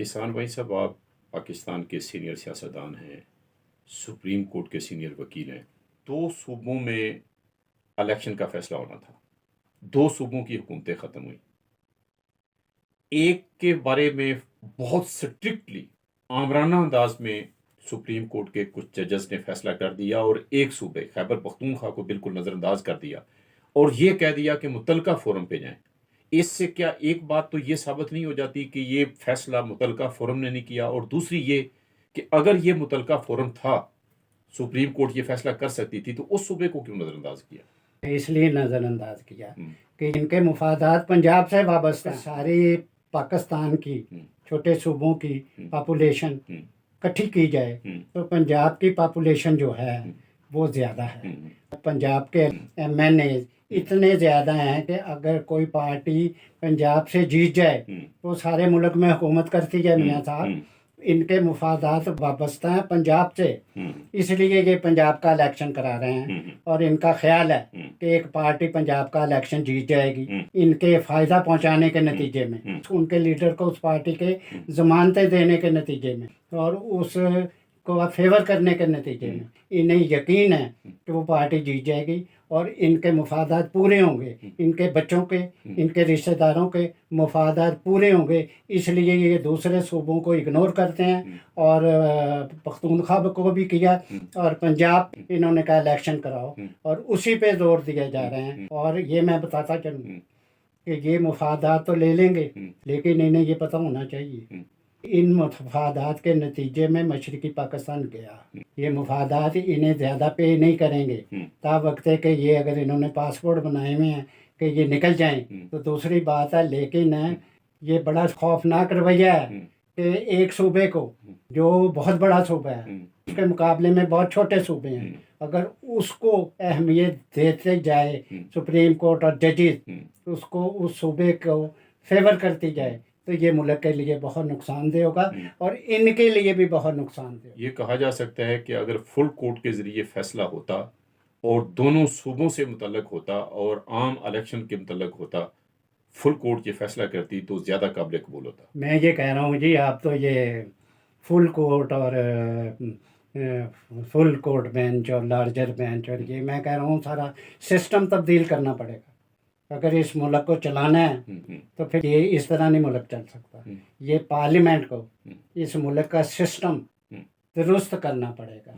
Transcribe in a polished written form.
एहसान भाई साहब, आप पाकिस्तान के सीनियर सियासतदान हैं, सुप्रीम कोर्ट के सीनियर वकील हैं। दो सूबों में इलेक्शन का फैसला होना था, दो सूबों की हुकूमतें ख़त्म हुई। एक के बारे में बहुत स्ट्रिक्टली आमराना अंदाज में सुप्रीम कोर्ट के कुछ जजेस ने फैसला कर दिया और एक सूबे खैबर पख्तूनख्वा को बिल्कुल नज़रअंदाज कर दिया और ये कह दिया कि मुतलका फोरम पे जाएं। इससे क्या एक बात तो ये साबित नहीं हो जाती कि ये फैसला मुतलका फोरम ने नहीं किया, और दूसरी ये कि अगर ये मुतलका फोरम था, सुप्रीम कोर्ट ये फैसला कर सकती थी, तो उस सूबे को क्यों नज़रअंदाज किया? इसलिए नज़रअंदाज किया कि इनके मुफादात पंजाब से वाबस्ता, सारी पाकिस्तान की छोटे सूबों की पॉपुलेशन इकट्ठी की जाए तो पंजाब की पॉपुलेशन जो है वो ज़्यादा है। पंजाब के MNA इतने ज़्यादा हैं कि अगर कोई पार्टी पंजाब से जीत जाए तो सारे मुल्क में हुकूमत करती है। मियाँ साहब, इनके मुफादात वाबस्ता हैं पंजाब से, इसलिए ये पंजाब का इलेक्शन करा रहे हैं और इनका ख्याल है कि एक पार्टी पंजाब का इलेक्शन जीत जाएगी इनके फ़ायदा पहुंचाने के नतीजे में, उनके लीडर को उस पार्टी के ज़मानतें देने के नतीजे में और उस को फेवर करने के नतीजे में इन्हें यकीन है कि वो पार्टी जीत जाएगी और इनके मुफादात पूरे होंगे, इनके बच्चों के, इनके रिश्तेदारों के मुफादात पूरे होंगे। इसलिए ये दूसरे सूबों को इग्नोर करते हैं और पख्तूनख्वा को भी किया और पंजाब इन्होंने कहा इलेक्शन कराओ और उसी पे जोर दिए जा रहे हैं। और ये मैं बताता चलूँ कि ये मुफादात तो ले लेंगे, लेकिन इन्हें ये पता होना चाहिए इन मुफादात के नतीजे में मशरकी पाकिस्तान गया। ये मुफादात इन्हें ज़्यादा पे नहीं करेंगे ता वक्त है कि ये अगर इन्होंने पासपोर्ट बनाए हुए हैं कि ये निकल जाएं तो दूसरी बात है, लेकिन ये बड़ा खौफनाक रवैया है कि एक सूबे को जो बहुत बड़ा सूबा है उसके मुकाबले में बहुत छोटे सूबे हैं, अगर उसको अहमियत देते जाए सुप्रीम कोर्ट और जजेस, उसको उस सूबे को फेवर करती जाए तो ये मुल्क के लिए बहुत नुकसानदेह होगा और इनके लिए भी बहुत नुकसानदेह। ये कहा जा सकता है कि अगर फुल कोर्ट के ज़रिए फैसला होता और दोनों सूबों से मुतल्लक होता और आम इलेक्शन के मुतल्लक होता, फुल कोर्ट ये फैसला करती तो ज़्यादा काबिल कबूल होता। मैं ये कह रहा हूँ जी, आप तो ये फुल कोर्ट और फुल कोर्ट बेंच और लार्जर बेंच और ये मैं कह रहा हूँ सारा सिस्टम तब्दील करना पड़ेगा। अगर इस मुल्क को चलाना है तो फिर ये इस तरह नहीं मुल्क चल सकता। ये पार्लियामेंट को इस मुल्क का सिस्टम दुरुस्त करना पड़ेगा।